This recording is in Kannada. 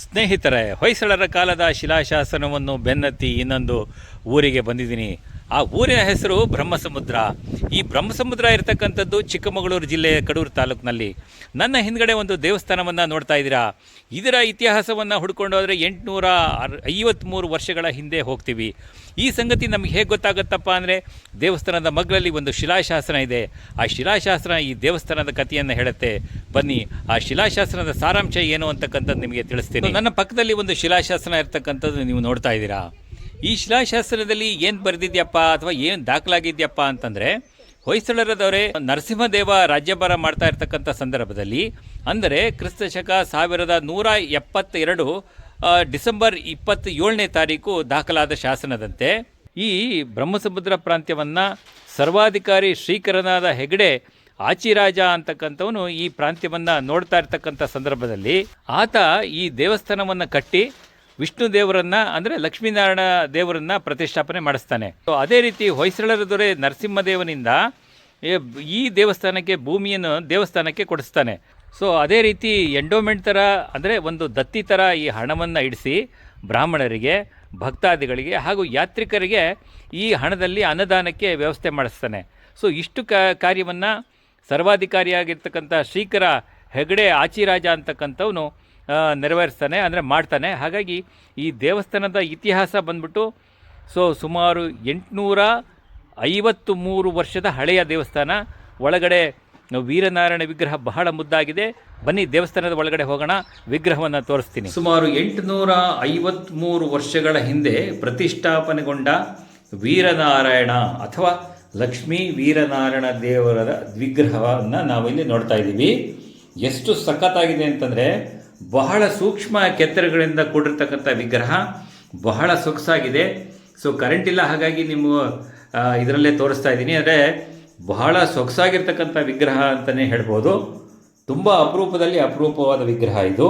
ಸ್ನೇಹಿತರೆ, ಹೊಯ್ಸಳರ ಕಾಲದ ಶಿಲಾಶಾಸನವನ್ನು ಬೆನ್ನತ್ತಿ ಇನ್ನೊಂದು ಊರಿಗೆ ಬಂದಿದ್ದೀನಿ. ಆ ಊರಿನ ಹೆಸರು ಬ್ರಹ್ಮಸಮುದ್ರ. ಈ ಬ್ರಹ್ಮಸಮುದ್ರ ಇರತಕ್ಕಂಥದ್ದು ಚಿಕ್ಕಮಗಳೂರು ಜಿಲ್ಲೆಯ ಕಡೂರು ತಾಲೂಕಿನಲ್ಲಿ. ನನ್ನ ಹಿಂದ್ಗಡೆ ಒಂದು ದೇವಸ್ಥಾನವನ್ನು ನೋಡ್ತಾ ಇದ್ದೀರಾ. ಇದರ ಇತಿಹಾಸವನ್ನು ಹುಡ್ಕೊಂಡು ಹೋದರೆ 853 ವರ್ಷಗಳ ಹಿಂದೆ ಹೋಗ್ತೀವಿ. ಈ ಸಂಗತಿ ನಮಗೆ ಹೇಗೆ ಗೊತ್ತಾಗುತ್ತಪ್ಪ ಅಂದರೆ, ದೇವಸ್ಥಾನದ ಮಗ್ಗಲಲ್ಲಿ ಒಂದು ಶಿಲಾಶಾಸನ ಇದೆ. ಆ ಶಿಲಾಶಾಸನ ಈ ದೇವಸ್ಥಾನದ ಕಥೆಯನ್ನು ಹೇಳುತ್ತೆ. ಬನ್ನಿ, ಆ ಶಿಲಾಶಾಸನದ ಸಾರಾಂಶ ಏನು ಅಂತಕ್ಕಂಥದ್ದು ನಿಮಗೆ ತಿಳಿಸ್ತೀನಿ. ನನ್ನ ಪಕ್ಕದಲ್ಲಿ ಒಂದು ಶಿಲಾಶಾಸನ ಇರ್ತಕ್ಕಂಥದ್ದು ನೀವು ನೋಡ್ತಾ ಇದ್ದೀರಾ. ಈ ಶಿಲಾಶಾಸನದಲ್ಲಿ ಏನು ಬರೆದಿದ್ಯಪ್ಪ ಅಥವಾ ಏನು ದಾಖಲಾಗಿದೆಯಪ್ಪ ಅಂತಂದರೆ, ಹೊಯ್ಸಳರದವರೇ ನರಸಿಂಹದೇವ ರಾಜ್ಯಭಾರ ಮಾಡ್ತಾ ಇರ್ತಕ್ಕಂಥ ಸಂದರ್ಭದಲ್ಲಿ, ಅಂದರೆ ಕ್ರಿಸ್ತಶಕ 1172 ಡಿಸೆಂಬರ್ 27ನೇ ತಾರೀಕು ದಾಖಲಾದ ಶಾಸನದಂತೆ ಈ ಬ್ರಹ್ಮಸಮುದ್ರ ಪ್ರಾಂತ್ಯವನ್ನು ಸರ್ವಾಧಿಕಾರಿ ಶ್ರೀಕರನಾದ ಹೆಗಡೆ ಆಚಿರಾಜ ಅಂತಕ್ಕಂಥವನು ಈ ಪ್ರಾಂತ್ಯವನ್ನು ನೋಡ್ತಾ ಇರ್ತಕ್ಕಂಥ ಸಂದರ್ಭದಲ್ಲಿ ಆತ ಈ ದೇವಸ್ಥಾನವನ್ನು ಕಟ್ಟಿ ವಿಷ್ಣು ದೇವರನ್ನು, ಅಂದರೆ ಲಕ್ಷ್ಮೀನಾರಾಯಣ ದೇವರನ್ನು ಪ್ರತಿಷ್ಠಾಪನೆ ಮಾಡಿಸ್ತಾನೆ. ಸೊ ಅದೇ ರೀತಿ ಹೊಯ್ಸಳರ ದೊರೆ ನರಸಿಂಹದೇವನಿಂದ ಈ ದೇವಸ್ಥಾನಕ್ಕೆ ಭೂಮಿಯನ್ನು ದೇವಸ್ಥಾನಕ್ಕೆ ಕೊಡಿಸ್ತಾನೆ. ಸೊ ಅದೇ ರೀತಿ ಎಂಡೋಮೆಂಟ್ ಥರ, ಅಂದರೆ ಒಂದು ದತ್ತಿ ಥರ ಈ ಹಣವನ್ನು ಇಡಿಸಿ ಬ್ರಾಹ್ಮಣರಿಗೆ, ಭಕ್ತಾದಿಗಳಿಗೆ ಹಾಗೂ ಯಾತ್ರಿಕರಿಗೆ ಈ ಹಣದಲ್ಲಿ ಅನ್ನದಾನಕ್ಕೆ ವ್ಯವಸ್ಥೆ ಮಾಡಿಸ್ತಾನೆ. ಸೊ ಇಷ್ಟು ಕಾರ್ಯವನ್ನು ಸರ್ವಾಧಿಕಾರಿಯಾಗಿರ್ತಕ್ಕಂಥ ಶ್ರೀಕರ ಹೆಗಡೆ ಆಚಿರಾಜ ಅಂತಕ್ಕಂಥವನು ನೆರವೇರಿಸ್ತಾನೆ, ಅಂದರೆ ಮಾಡ್ತಾನೆ. ಹಾಗಾಗಿ ಈ ದೇವಸ್ಥಾನದ ಇತಿಹಾಸ ಬಂದ್ಬಿಟ್ಟು ಸುಮಾರು 853 ವರ್ಷದ ಹಳೆಯ ದೇವಸ್ಥಾನ. ಒಳಗಡೆ ವೀರನಾರಾಯಣ ವಿಗ್ರಹ ಬಹಳ ಮುದ್ದಾಗಿದೆ. ಬನ್ನಿ ದೇವಸ್ಥಾನದ ಒಳಗಡೆ ಹೋಗೋಣ, ವಿಗ್ರಹವನ್ನು ತೋರಿಸ್ತೀನಿ. ಸುಮಾರು 853 ವರ್ಷಗಳ ಹಿಂದೆ ಪ್ರತಿಷ್ಠಾಪನೆಗೊಂಡ ವೀರನಾರಾಯಣ ಅಥವಾ ಲಕ್ಷ್ಮೀ ವೀರನಾರಾಯಣ ದೇವರ ವಿಗ್ರಹವನ್ನು ನಾವಿಲ್ಲಿ ನೋಡ್ತಾ ಇದ್ದೀವಿ. ಎಷ್ಟು ಸಖತ್ತಾಗಿದೆ ಅಂತಂದರೆ, ಬಹಳ ಸೂಕ್ಷ್ಮ ಕೆತ್ತನೆಗಳಿಂದ ಕೂಡಿರ್ತಕ್ಕಂಥ ವಿಗ್ರಹ, ಬಹಳ ಸೊಗಸಾಗಿದೆ. ಸೊ ಕರೆಂಟ್ ಇಲ್ಲ, ಹಾಗಾಗಿ ನಿಮ್ಮ ಇದರಲ್ಲೇ ತೋರಿಸ್ತಾ ಇದ್ದೀನಿ. ಅಂದರೆ ಬಹಳ ಸೊಗಸಾಗಿರ್ತಕ್ಕಂಥ ವಿಗ್ರಹ ಅಂತಲೇ ಹೇಳ್ಬೋದು. ತುಂಬ ಅಪರೂಪದಲ್ಲಿ ಅಪರೂಪವಾದ ವಿಗ್ರಹ ಇದು.